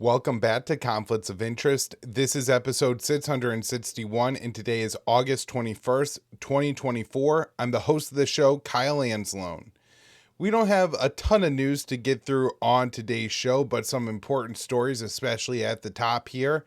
Welcome back to Conflicts of Interest. This is episode 661, and today is August 21st, 2024. I'm the host of the show, Kyle Anzalone. We don't have a ton of news to get through on today's show, but some important stories, especially at the top here.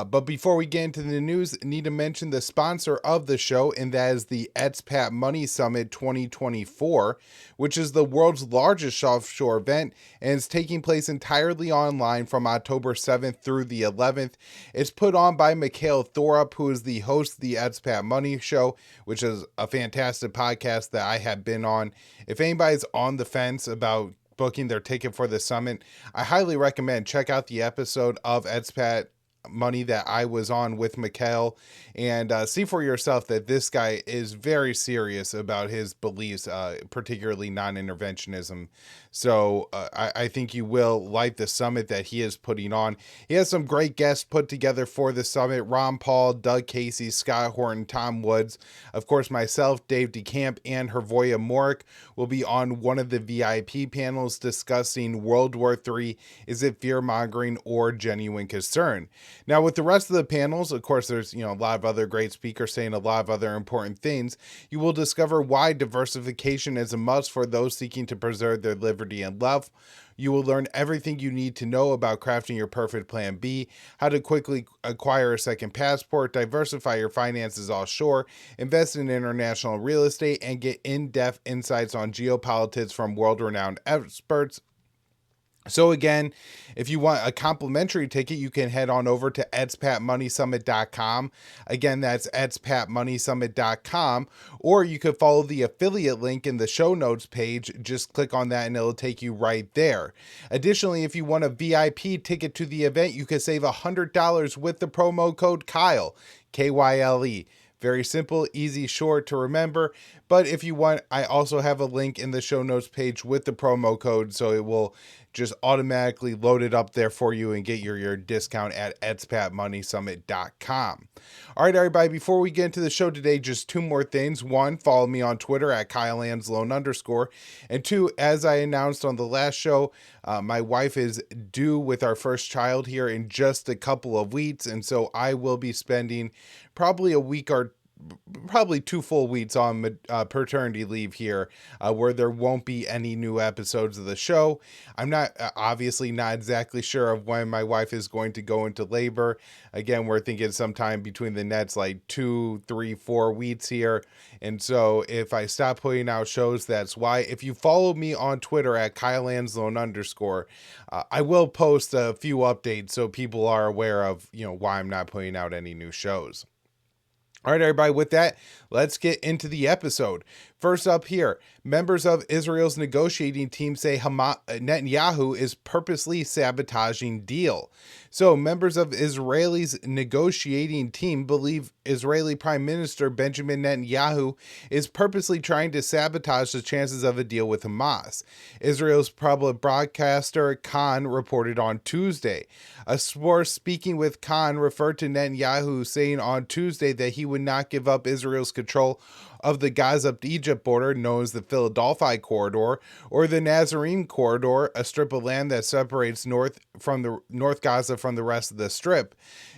But before we get into the news, I need to mention the sponsor of the show, and that is the Expat Money Summit 2024, which is the world's largest offshore event, and is taking place entirely online from October 7th through the 11th. It's put on by Mikhail Thorup, who is the host of the Expat Money Show, which is a fantastic podcast that I have been on. If anybody's on the fence about booking their ticket for the summit, I highly recommend check out the episode of Expat Money that I was on with Mikhail and see for yourself that this guy is very serious about his beliefs, particularly non-interventionism. So I think you will like the summit that he is putting on. He has some great guests put together for the summit: Ron Paul, Doug Casey, Scott Horton, Tom Woods. Of course, myself, Dave DeCamp, and Hervoya Morik will be on one of the VIP panels discussing World War III. Is it fear-mongering or genuine concern? Now, with the rest of the panels, of course, there's a lot of other great speakers saying a lot of other important things. You will discover why diversification is a must for those seeking to preserve their liberty and love. You will learn everything you need to know about crafting your perfect plan B, how to quickly acquire a second passport, diversify your finances offshore, invest in international real estate, and get in-depth insights on geopolitics from world-renowned experts. So again, if you want a complimentary ticket, you can head on over to expatmoneysummit.com. Again, that's expatmoneysummit.com, or you could follow the affiliate link in the show notes page. Just click on that and it'll take you right there. Additionally, if you want a VIP ticket to the event, you can save $100 with the promo code Kyle, Kyle. Very simple, easy, short to remember. But if you want, I also have a link in the show notes page with the promo code, so it will just automatically load it up there for you and get your discount at expatmoneysummit.com. All right, everybody, before we get into the show today, just two more things. One, follow me on Twitter at KyleAnzalone_. And two, as I announced on the last show, my wife is due with our first child here in just a couple of weeks. And so I will be spending probably a week or probably 2 full weeks on paternity leave here, where there won't be any new episodes of the show. I'm not obviously not exactly sure of when my wife is going to go into labor. Again, we're thinking sometime between the next like 2, 3, 4 weeks here. And so if I stop putting out shows, that's why. If you follow me on Twitter at KyleAnzalone_, I will post a few updates so people are aware of, why I'm not putting out any new shows. All right, everybody, with that, let's get into the episode. First up here, members of Israel's negotiating team say Netanyahu is purposely sabotaging deal. So members of Israel's negotiating team believe Israeli Prime Minister Benjamin Netanyahu is purposely trying to sabotage the chances of a deal with Hamas. Israel's public broadcaster Khan reported on Tuesday. A source speaking with Khan referred to Netanyahu saying on Tuesday that he would not give up Israel's control of the Gaza-Egypt border, known as the Philadelphia Corridor, or the Nazarene Corridor, a strip of land that separates North Gaza from the rest of the strip.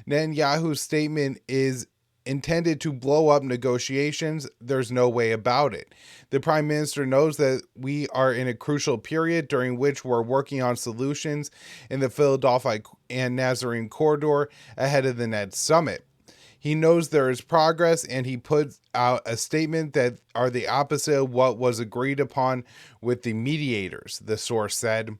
Netanyahu's statement is intended to blow up negotiations. There's no way about it. The Prime Minister knows that we are in a crucial period during which we're working on solutions in the Philadelphia and Nazarene Corridor ahead of the next summit. He knows there is progress, and he puts out a statement that are the opposite of what was agreed upon with the mediators, the source said.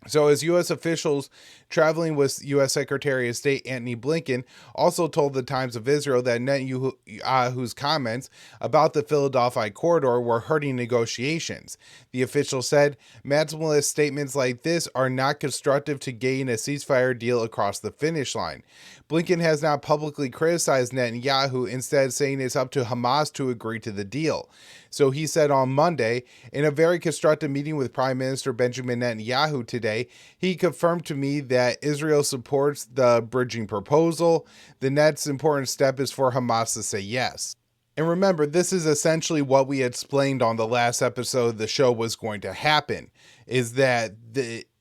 So as U.S. officials traveling with U.S. Secretary of State Antony Blinken also told the Times of Israel that Netanyahu's comments about the Philadelphia corridor were hurting negotiations. The official said, maximalist statements like this are not constructive to gain a ceasefire deal across the finish line. Blinken has not publicly criticized Netanyahu, instead saying it's up to Hamas to agree to the deal. So he said on Monday, in a very constructive meeting with Prime Minister Benjamin Netanyahu today, he confirmed to me that Israel supports the bridging proposal. The next important step is for Hamas to say yes. And remember, this is essentially what we explained on the last episode of the show was going to happen, is that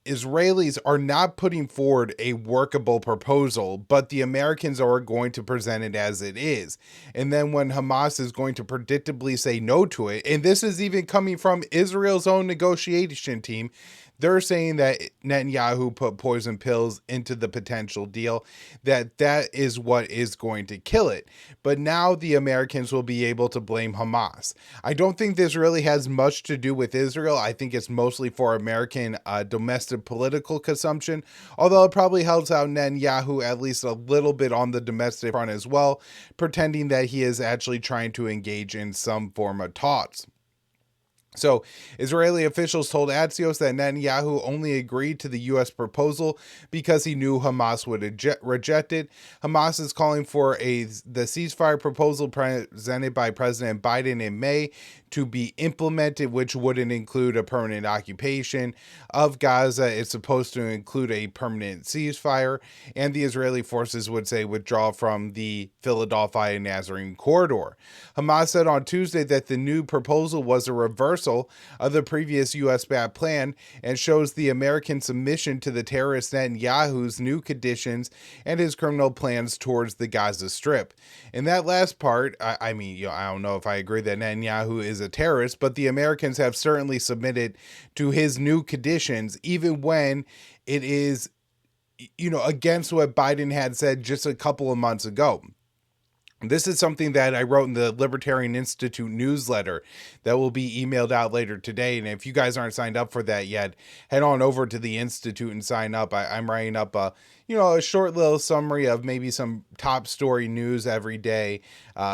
Israelis are not putting forward a workable proposal, but the Americans are going to present it as it is. And then when Hamas is going to predictably say no to it, and this is even coming from Israel's own negotiation team, they're saying that Netanyahu put poison pills into the potential deal, that is what is going to kill it. But now the Americans will be able to blame Hamas. I don't think this really has much to do with Israel. I think it's mostly for American domestic political consumption, although it probably helps out Netanyahu at least a little bit on the domestic front as well, pretending that he is actually trying to engage in some form of talks. So, Israeli officials told Axios that Netanyahu only agreed to the U.S. proposal because he knew Hamas would reject it. Hamas is calling for the ceasefire proposal presented by President Biden in May to be implemented, which wouldn't include a permanent occupation of Gaza. It's supposed to include a permanent ceasefire, and the Israeli forces would say withdraw from the Philadelphia Nazarene corridor. Hamas said on Tuesday that the new proposal was a reversal of the previous U.S.-backed plan and shows the American submission to the terrorist Netanyahu's new conditions and his criminal plans towards the Gaza Strip. In that last part, I don't know if I agree that Netanyahu is a terrorist, but the Americans have certainly submitted to his new conditions, even when it is, against what Biden had said just a couple of months ago. This is something that I wrote in the Libertarian Institute newsletter that will be emailed out later today. And if you guys aren't signed up for that yet, head on over to the Institute and sign up. I'm writing up a short little summary of maybe some top story news every day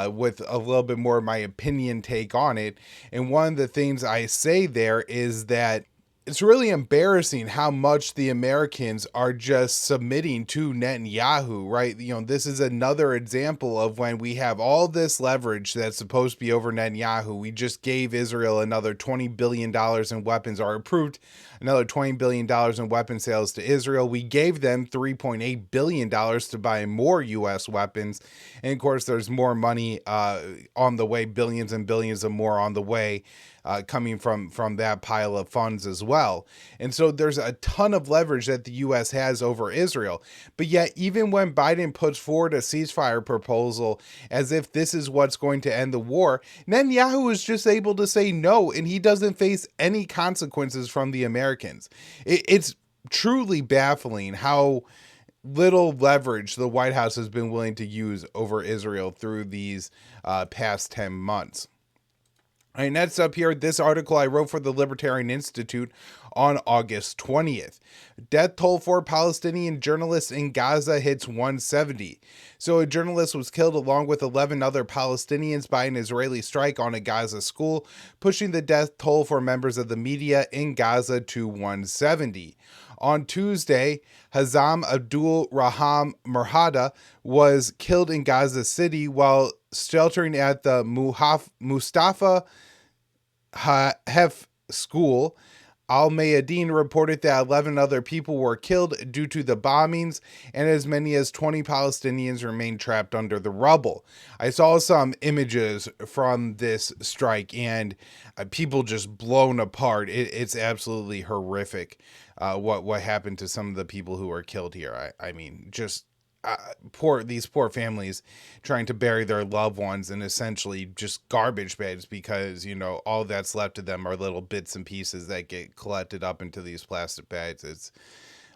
with a little bit more of my opinion take on it. And one of the things I say there is that it's really embarrassing how much the Americans are just submitting to Netanyahu, right? This is another example of when we have all this leverage that's supposed to be over Netanyahu. We just gave Israel another $20 billion in weapons, or approved another $20 billion in weapon sales to Israel. We gave them $3.8 billion to buy more U.S. weapons. And of course, there's more money on the way, billions and billions of more on the way. Coming from that pile of funds as well. And so there's a ton of leverage that the U.S. has over Israel. But yet, even when Biden puts forward a ceasefire proposal as if this is what's going to end the war, Netanyahu is just able to say no, and he doesn't face any consequences from the Americans. It's truly baffling how little leverage the White House has been willing to use over Israel through these past 10 months. All right, next up here, this article I wrote for the Libertarian Institute on August 20th. Death toll for Palestinian journalists in Gaza hits 170. So a journalist was killed along with 11 other Palestinians by an Israeli strike on a Gaza school, pushing the death toll for members of the media in Gaza to 170. On Tuesday, Hazam Abdul Raham Murhada was killed in Gaza City while sheltering at the Mustafa Hef school. Al-Mayadeen reported that 11 other people were killed due to the bombings, and as many as 20 Palestinians remain trapped under the rubble. I saw some images from this strike, and people just blown apart. It's absolutely horrific what happened to some of the people who were killed here. I mean, just these poor families trying to bury their loved ones in essentially just garbage bags because, all that's left of them are little bits and pieces that get collected up into these plastic bags. It's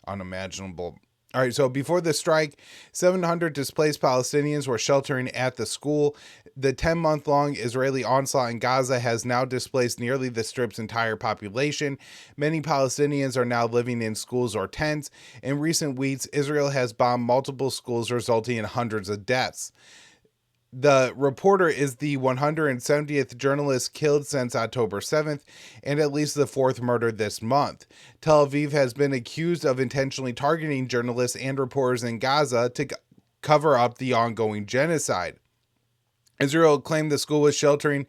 unimaginable. All right, so before the strike, 700 displaced Palestinians were sheltering at the school. The 10-month-long Israeli onslaught in Gaza has now displaced nearly the Strip's entire population. Many Palestinians are now living in schools or tents. In recent weeks, Israel has bombed multiple schools, resulting in hundreds of deaths. The reporter is the 170th journalist killed since October 7th, and at least the fourth murder this month. Tel Aviv has been accused of intentionally targeting journalists and reporters in Gaza to cover up the ongoing genocide. Israel claimed the school was serving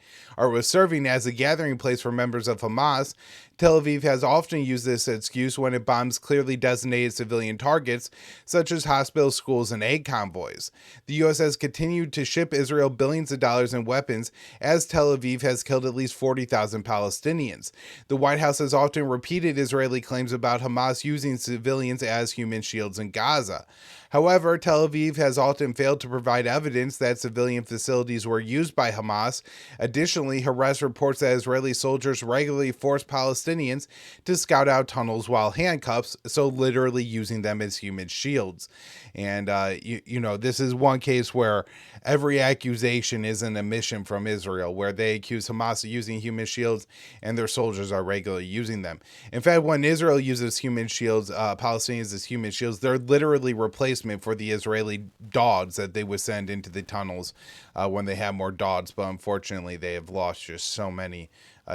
as a gathering place for members of Hamas. Tel Aviv has often used this excuse when it bombs clearly designated civilian targets, such as hospitals, schools, and aid convoys. The U.S. has continued to ship Israel billions of dollars in weapons, as Tel Aviv has killed at least 40,000 Palestinians. The White House has often repeated Israeli claims about Hamas using civilians as human shields in Gaza. However, Tel Aviv has often failed to provide evidence that civilian facilities were used by Hamas. Additionally, Haaretz reports that Israeli soldiers regularly force Palestinians to scout out tunnels while handcuffs, so literally using them as human shields. And, this is one case where every accusation is an admission from Israel, where they accuse Hamas of using human shields and their soldiers are regularly using them. In fact, when Israel uses human shields, Palestinians as human shields, they're literally replacement for the Israeli dogs that they would send into the tunnels when they have more dogs. But unfortunately, they have lost just so many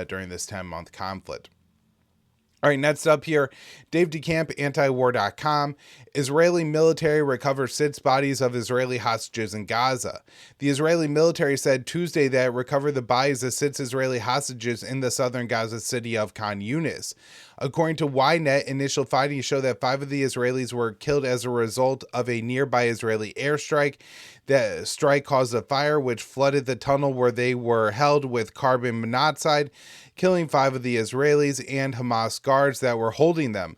during this 10-month conflict. All right, next up here, Dave DeCamp, antiwar.com. Israeli military recovers 6 bodies of Israeli hostages in Gaza. The Israeli military said Tuesday that it recovered the bodies of 6 Israeli hostages in the southern Gaza city of Khan Yunis. According to Ynet, initial findings show that 5 of the Israelis were killed as a result of a nearby Israeli airstrike. The strike caused a fire which flooded the tunnel where they were held with carbon monoxide, killing 5 of the Israelis and Hamas guards that were holding them.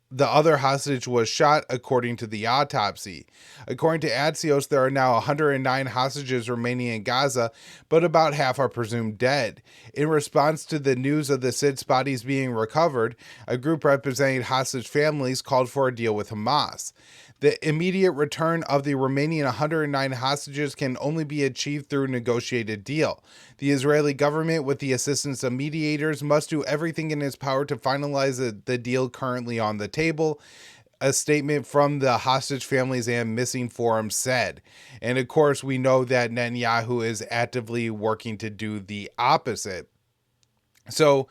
The other hostage was shot, according to the autopsy. According to Axios, there are now 109 hostages remaining in Gaza, but about half are presumed dead. In response to the news of the 6 bodies being recovered, a group representing hostage families called for a deal with Hamas. The immediate return of the remaining 109 hostages can only be achieved through a negotiated deal. The Israeli government, with the assistance of mediators, must do everything in its power to finalize the deal currently on the table, a statement from the hostage families and missing forum said. And of course, we know that Netanyahu is actively working to do the opposite. So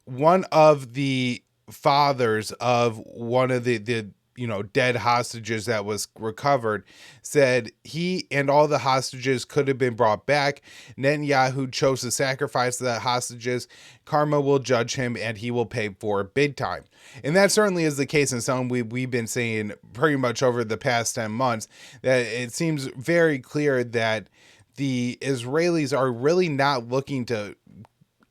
one of the fathers of one of the dead hostages that was recovered said he and all the hostages could have been brought back. Netanyahu chose to sacrifice the hostages. Karma will judge him and he will pay for it big time. And that certainly is the case in something we've been saying pretty much over the past 10 months, that it seems very clear that the Israelis are really not looking to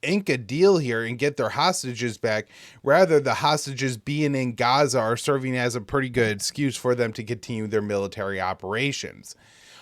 ink a deal here and get their hostages back. Rather, the hostages being in Gaza are serving as a pretty good excuse for them to continue their military operations.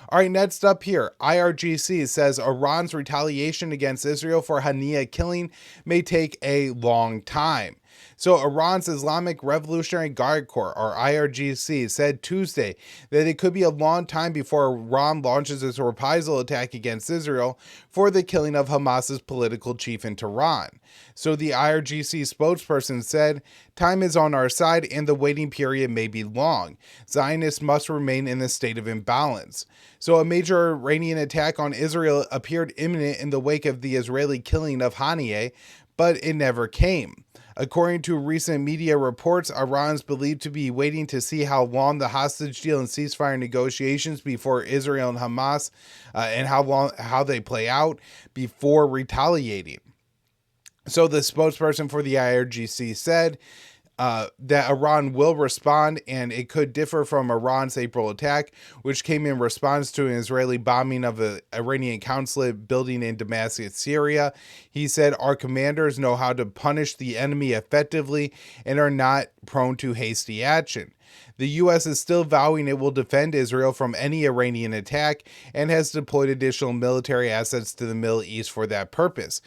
All right, next up here, IRGC says Iran's retaliation against Israel for Hania killing may take a long time. So Iran's Islamic Revolutionary Guard Corps, or IRGC, said Tuesday that it could be a long time before Iran launches its reprisal attack against Israel for the killing of Hamas's political chief in Tehran. So the IRGC spokesperson said, "Time is on our side and the waiting period may be long. Zionists must remain in a state of imbalance." So a major Iranian attack on Israel appeared imminent in the wake of the Israeli killing of Hania, but it never came. According to recent media reports, Iran is believed to be waiting to see how long the hostage deal and ceasefire negotiations before Israel and Hamas and how they play out before retaliating. So the spokesperson for the IRGC said that Iran will respond, and it could differ from Iran's April attack, which came in response to an Israeli bombing of an Iranian consulate building in Damascus, Syria. He said, "Our commanders know how to punish the enemy effectively and are not prone to hasty action." The U.S. is still vowing it will defend Israel from any Iranian attack and has deployed additional military assets to the Middle East for that purpose.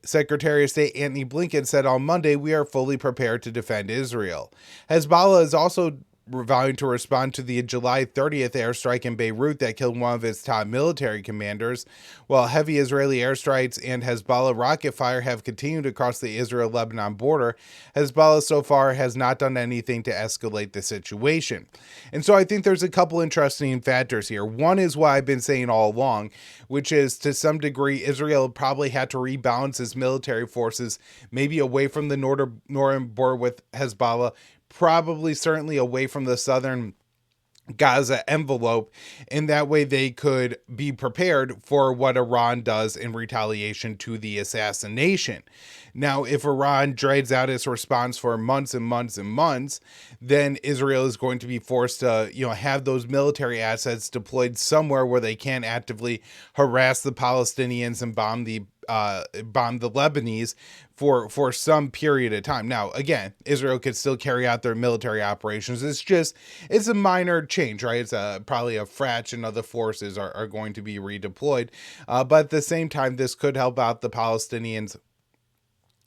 Secretary of State Antony Blinken said on Monday, "We are fully prepared to defend Israel." Hezbollah is also vowing to respond to the July 30th airstrike in Beirut that killed one of its top military commanders. While heavy Israeli airstrikes and Hezbollah rocket fire have continued across the Israel-Lebanon border, Hezbollah so far has not done anything to escalate the situation. And so I think there's a couple interesting factors here. One is what I've been saying all along, which is to some degree Israel probably had to rebalance its military forces, maybe away from the northern border with Hezbollah, probably certainly away from the southern Gaza envelope, and that way they could be prepared for what Iran does in retaliation to the assassination. Now, if Iran drags out its response for months and months and months, then Israel is going to be forced to, have those military assets deployed somewhere where they can actively harass the Palestinians and bomb the Lebanese for some period of time. Now, again, Israel could still carry out their military operations. It's a minor change, right? It's probably a fraction of the forces are going to be redeployed. But at the same time, this could help out the Palestinians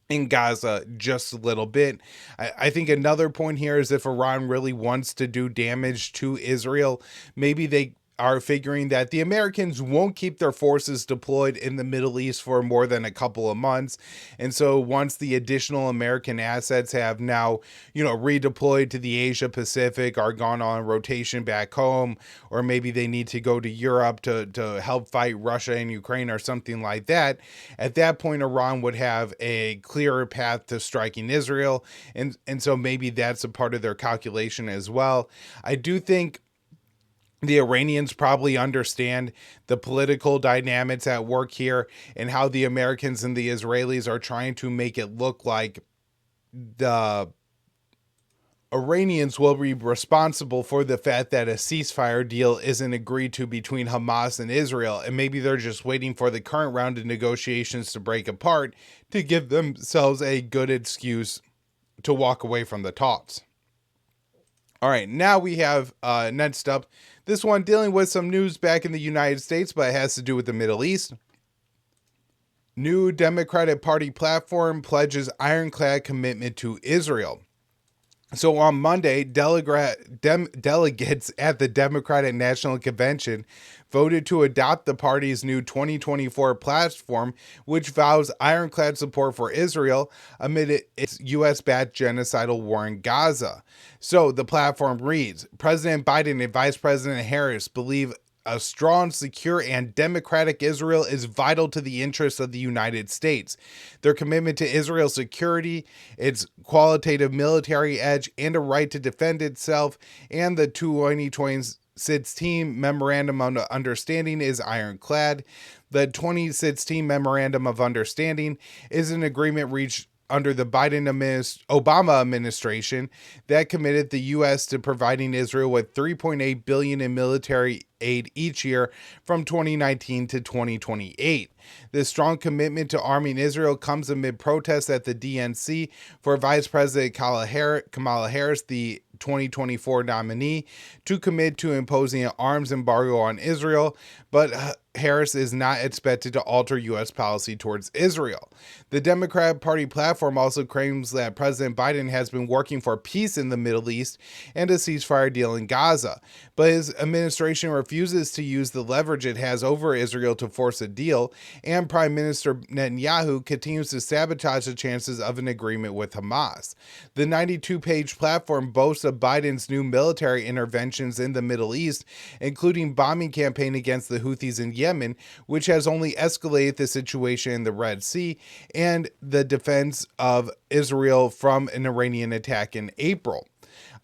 in Gaza just a little bit. I think another point here is if Iran really wants to do damage to Israel, maybe they are figuring that the Americans won't keep their forces deployed in the Middle East for more than a couple of months. And so once the additional American assets have now, redeployed to the Asia Pacific, are gone on rotation back home, or maybe they need to go to Europe to help fight Russia and Ukraine or something like that, at that point, Iran would have a clearer path to striking Israel. And so maybe that's a part of their calculation as well. I do think the Iranians probably understand the political dynamics at work here and how the Americans and the Israelis are trying to make it look like the Iranians will be responsible for the fact that a ceasefire deal isn't agreed to between Hamas and Israel, and maybe they're just waiting for the current round of negotiations to break apart to give themselves a good excuse to walk away from the talks. All right, now we have next up, this one dealing with some news back in the United States, but it has to do with the Middle East. New Democratic Party platform pledges ironclad commitment to Israel. So on Monday, delegates at the Democratic National Convention voted to adopt the party's new 2024 platform, which vows ironclad support for Israel amid its U.S.-backed genocidal war in Gaza. So the platform reads, President Biden and Vice President Harris believe a strong, secure, and democratic Israel is vital to the interests of the United States. Their commitment to Israel's security, its qualitative military edge, and a right to defend itself, and the 2016 Memorandum of Understanding is ironclad. The 2016 Memorandum of Understanding is an agreement reached under the Obama administration that committed the U.S. to providing Israel with $3.8 billion in military aid each year from 2019 to 2028. This strong commitment to arming Israel comes amid protests at the DNC for Vice President Kamala Harris, the 2024 nominee, to commit to imposing an arms embargo on Israel, but Harris is not expected to alter U.S. policy towards Israel. The Democratic Party platform also claims that President Biden has been working for peace in the Middle East and a ceasefire deal in Gaza, but his administration refuses to use the leverage it has over Israel to force a deal, and Prime Minister Netanyahu continues to sabotage the chances of an agreement with Hamas. The 92-page platform boasts of Biden's new military interventions in the Middle East, including bombing campaign against the Houthis in Yemen, which has only escalated the situation in the Red Sea, and the defense of Israel from an Iranian attack in April.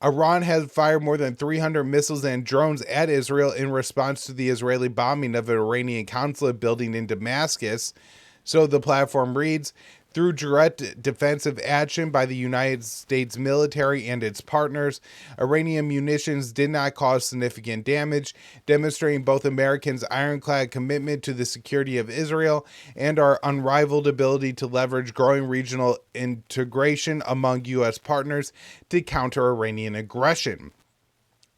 Iran has fired more than 300 missiles and drones at Israel in response to the Israeli bombing of an Iranian consulate building in Damascus. So the platform reads, through direct defensive action by the United States military and its partners, Iranian munitions did not cause significant damage, demonstrating both Americans' ironclad commitment to the security of Israel and our unrivaled ability to leverage growing regional integration among U.S. partners to counter Iranian aggression.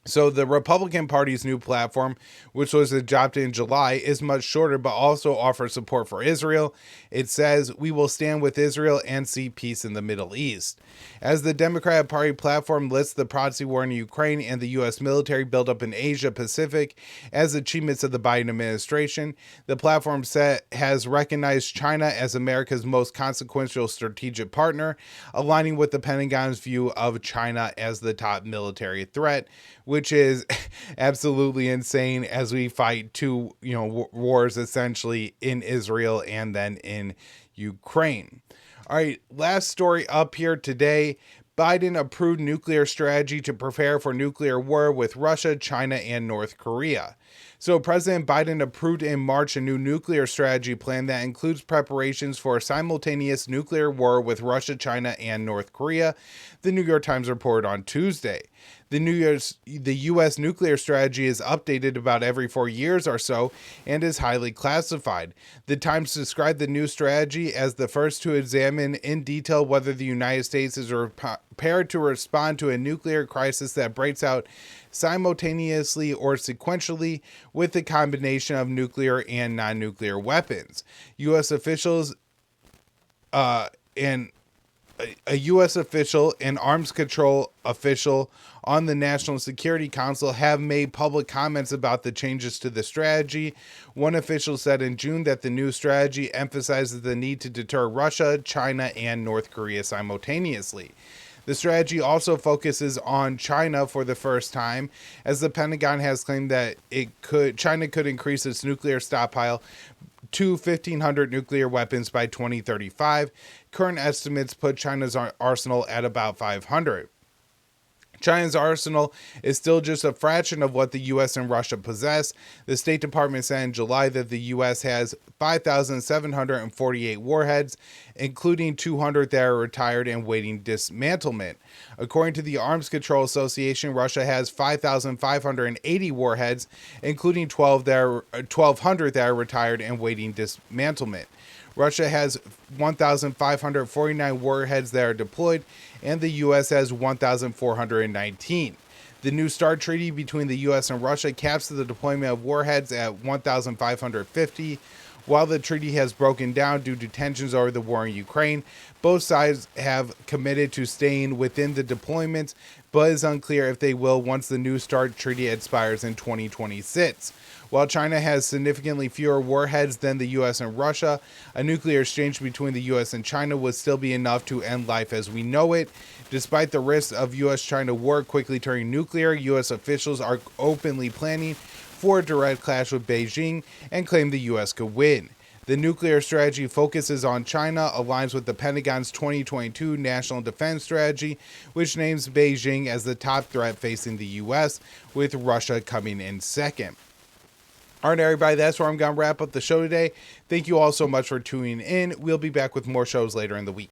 So the Republican Party's new platform, which was adopted in July, is much shorter but also offers support for Israel. It says, we will stand with Israel and see peace in the Middle East. As the Democratic Party platform lists the proxy war in Ukraine and the U.S. military buildup in Asia Pacific as achievements of the Biden administration, the platform has recognized China as America's most consequential strategic partner, aligning with the Pentagon's view of China as the top military threat, which is absolutely insane as we fight two, wars essentially in Israel and then in Ukraine. All right, last story up here today. Biden approved nuclear strategy to prepare for nuclear war with Russia, China, and North Korea. So President Biden approved in March a new nuclear strategy plan that includes preparations for a simultaneous nuclear war with Russia, China, and North Korea, the New York Times reported on Tuesday. The U.S. nuclear strategy is updated about every 4 years or so and is highly classified. The Times described the new strategy as the first to examine in detail whether the United States is prepared to respond to a nuclear crisis that breaks out simultaneously or sequentially with a combination of nuclear and non-nuclear weapons. U.S. officials and a U.S. official and arms control official on the National Security Council have made public comments about the changes to the strategy. One official said in June that the new strategy emphasizes the need to deter Russia, China, and North Korea simultaneously. The strategy also focuses on China for the first time, as the Pentagon has claimed that China could increase its nuclear stockpile to 1,500 nuclear weapons by 2035. Current estimates put China's arsenal at about 500. China's arsenal is still just a fraction of what the U.S. and Russia possess. The State Department said in July that the U.S. has 5,748 warheads, including 200 that are retired and waiting dismantlement. According to the Arms Control Association, Russia has 5,580 warheads, including 1,200 that are retired and waiting dismantlement. Russia has 1,549 warheads that are deployed, and the U.S. has 1,419. The New START treaty between the U.S. and Russia caps the deployment of warheads at 1,550. While the treaty has broken down due to tensions over the war in Ukraine, both sides have committed to staying within the deployments, but it's unclear if they will once the New START treaty expires in 2026. While China has significantly fewer warheads than the U.S. and Russia, a nuclear exchange between the U.S. and China would still be enough to end life as we know it. Despite the risks of U.S.-China war quickly turning nuclear, U.S. officials are openly planning for a direct clash with Beijing and claim the U.S. could win. The nuclear strategy focuses on China, aligns with the Pentagon's 2022 National Defense Strategy, which names Beijing as the top threat facing the U.S., with Russia coming in second. All right, everybody, that's where I'm going to wrap up the show today. Thank you all so much for tuning in. We'll be back with more shows later in the week.